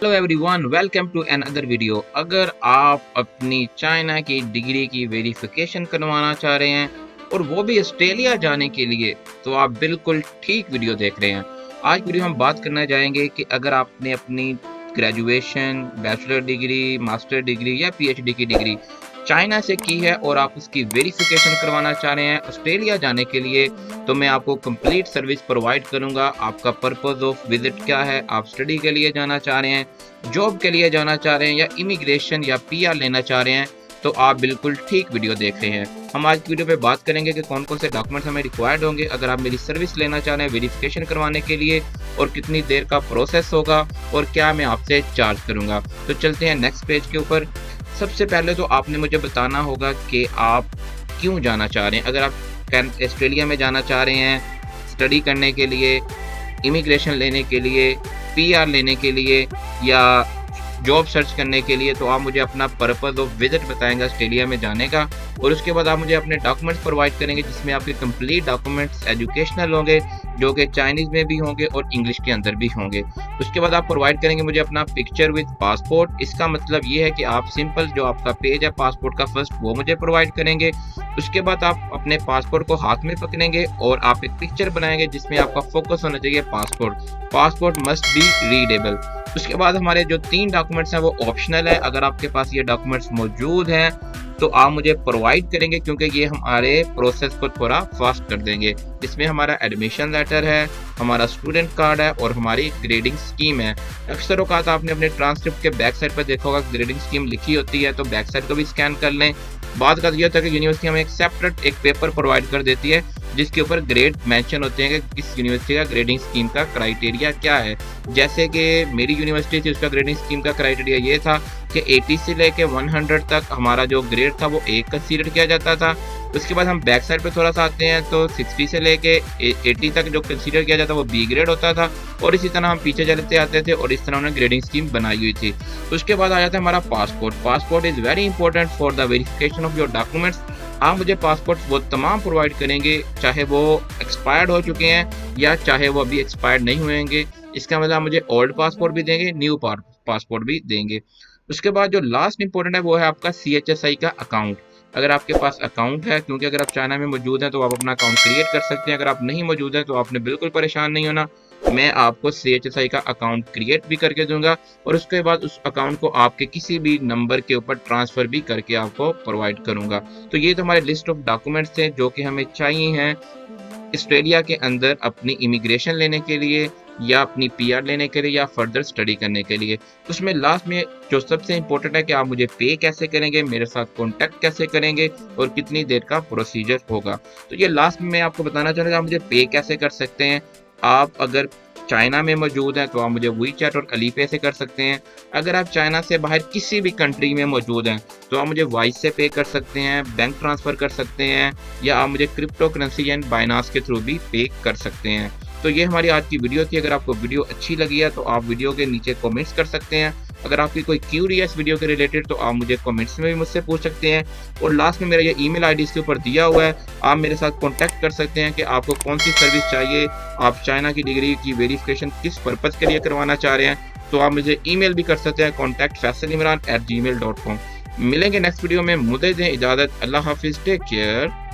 Hello everyone, welcome to another video. अगर आप अपनी चाइना की डिग्री की वेरिफिकेशन करवाना चाह रहे हैं और वो भी ऑस्ट्रेलिया जाने के लिए, तो आप बिल्कुल ठीक वीडियो देख रहे हैं। आज वीडियो हम बात करना जाएंगे कि अगर आपने अपनी graduation, bachelor degree, master degree या पीएचडी की डिग्री चाइना से की है और आप उसकी वेरिफिकेशन करवाना चाह रहे हैं ऑस्ट्रेलिया जाने के लिए, तो मैं आपको कंप्लीट सर्विस प्रोवाइड करूंगा। आपका पर्पस ऑफ विजिट क्या है, आप स्टडी के लिए जाना चाह रहे हैं, जॉब के लिए जाना चाह रहे हैं या इमिग्रेशन या पीआर लेना चाह रहे हैं, तो आप बिल्कुल ठीक वीडियो देख रहे हैं। हम आज की वीडियो पे बात करेंगे कि कौन कौन से डॉक्यूमेंट्स हमें रिक्वायर्ड होंगे अगर आप मेरी सर्विस लेना चाह रहे हैं वेरिफिकेशन करवाने के लिए, और कितनी देर का प्रोसेस होगा और क्या मैं आपसे चार्ज करूंगा। तो चलते हैं नेक्स्ट पेज के ऊपर। सबसे पहले तो आपने मुझे बताना होगा कि आप क्यों जाना चाह रहे हैं। अगर आप ऑस्ट्रेलिया में जाना चाह रहे हैं स्टडी करने के लिए, इमिग्रेशन लेने के लिए, पीआर लेने के लिए या जॉब सर्च करने के लिए, तो आप मुझे अपना पर्पस ऑफ विजिट बताएंगे ऑस्ट्रेलिया में जाने का, और उसके बाद आप मुझे अपने डॉक्यूमेंट्स प्रोवाइड करेंगे जिसमें आपके कंप्लीट डॉक्यूमेंट्स एजुकेशनल होंगे, जो कि चाइनीज़ में भी होंगे और इंग्लिश के अंदर भी होंगे। उसके बाद आप प्रोवाइड करेंगे मुझे अपना पिक्चर विद पासपोर्ट। इसका मतलब ये है कि आप सिंपल जो आपका पेज है पासपोर्ट का फर्स्ट, वो मुझे प्रोवाइड करेंगे। उसके बाद आप अपने पासपोर्ट को हाथ में पकड़ेंगे और आप एक पिक्चर बनाएंगे जिसमें आपका फोकस होना चाहिए पासपोर्ट मस्ट बी रीडेबल। उसके बाद हमारे जो 3 डॉक्यूमेंट्स हैं वो ऑप्शनल है। अगर आपके पास ये डॉक्यूमेंट्स मौजूद हैं तो आप मुझे प्रोवाइड करेंगे, क्योंकि ये हमारे प्रोसेस को थोड़ा फास्ट कर देंगे। इसमें हमारा एडमिशन लेटर है, हमारा स्टूडेंट कार्ड है और हमारी ग्रेडिंग स्कीम है। अक्सर औकात आपने अपने ट्रांसक्रिप्ट के बैक साइड पर देखा होगा ग्रेडिंग स्कीम लिखी होती है, तो बैक साइड को भी स्कैन कर लें। बात का यह था कि यूनिवर्सिटी हमें एक सेपरेट एक पेपर प्रोवाइड कर देती है जिसके ऊपर ग्रेड मेंशन होते हैं कि इस यूनिवर्सिटी का ग्रेडिंग स्कीम का क्राइटेरिया क्या है। जैसे कि मेरी यूनिवर्सिटी थी, उसका ग्रेडिंग स्कीम का क्राइटेरिया ये था कि 80 से लेके 100 तक हमारा जो ग्रेड था वो A कंसीडर किया जाता था। उसके बाद हम बैक साइड पे थोड़ा सा आते हैं तो 60 से लेके 80 तक जो कंसीडर किया जाता वो B ग्रेड होता था, और इसी तरह हम पीछे चलते आते थे और इस तरह उन्होंने ग्रेडिंग स्कीम बनाई हुई थी। उसके बाद आ जाता है हमारा passport is very important for the verification of your documents. आप मुझे पासपोर्ट वो तमाम प्रोवाइड करेंगे, चाहे वो एक्सपायर्ड हो चुके हैं या चाहे वो अभी एक्सपायर्ड नहीं हुएंगे। इसका मतलब आप मुझे ओल्ड पासपोर्ट भी देंगे, न्यू पासपोर्ट भी देंगे। उसके बाद जो लास्ट इंपॉर्टेंट है वो है आपका CHSI का अकाउंट। अगर आपके पास अकाउंट है, क्योंकि अगर आप चाइना में मौजूद हैं तो आप अपना अकाउंट क्रिएट कर सकते हैं। अगर आप नहीं मौजूद हैं तो आपने बिल्कुल परेशान नहीं होना, मैं आपको CHSI का अकाउंट क्रिएट भी करके दूंगा और उसके बाद उस अकाउंट को आपके किसी भी नंबर के ऊपर ट्रांसफ़र भी करके आपको प्रोवाइड करूंगा। तो ये तो हमारे लिस्ट ऑफ डॉक्यूमेंट्स थे जो कि हमें चाहिए हैं ऑस्ट्रेलिया के अंदर अपनी इमिग्रेशन लेने के लिए या अपनी पीआर लेने के लिए या फर्दर स्टडी करने के लिए। उसमें लास्ट में जो सबसे इम्पोर्टेंट है कि आप मुझे पे कैसे करेंगे, मेरे साथ कॉन्टैक्ट कैसे करेंगे और कितनी देर का प्रोसीजर होगा। तो ये लास्ट में मैं आपको बताना चाहूँगा आप मुझे पे कैसे कर सकते हैं। आप अगर चाइना में मौजूद हैं तो आप मुझे WeChat और अलीपे से कर सकते हैं। अगर आप चाइना से बाहर किसी भी कंट्री में मौजूद हैं तो आप मुझे वाइस से पे कर सकते हैं, बैंक ट्रांसफ़र कर सकते हैं, या आप मुझे क्रिप्टो करेंसी एंड बाइनांस के थ्रू भी पे कर सकते हैं। तो ये हमारी आज की वीडियो थी। अगर आपको वीडियो अच्छी लगी है तो आप वीडियो के नीचे कमेंट्स कर सकते हैं। अगर आपकी कोई क्यूरी है इस वीडियो के रिलेटेड तो आप मुझे कमेंट्स में भी मुझसे पूछ सकते हैं, और लास्ट में मेरा ये ईमेल आईडी इसके ऊपर दिया हुआ है, आप मेरे साथ कॉन्टैक्ट कर सकते हैं कि आपको कौन सी सर्विस चाहिए, आप चाइना की डिग्री की वेरिफिकेशन किस पर्पज़ के लिए करवाना चाह रहे हैं। तो आप मुझे ईमेल भी कर सकते हैं contactfaisalimran@gmail.com। मिलेंगे नेक्स्ट वीडियो में, मुझे दें इजाज़त। अल्लाह हाफिज़, टेक केयर।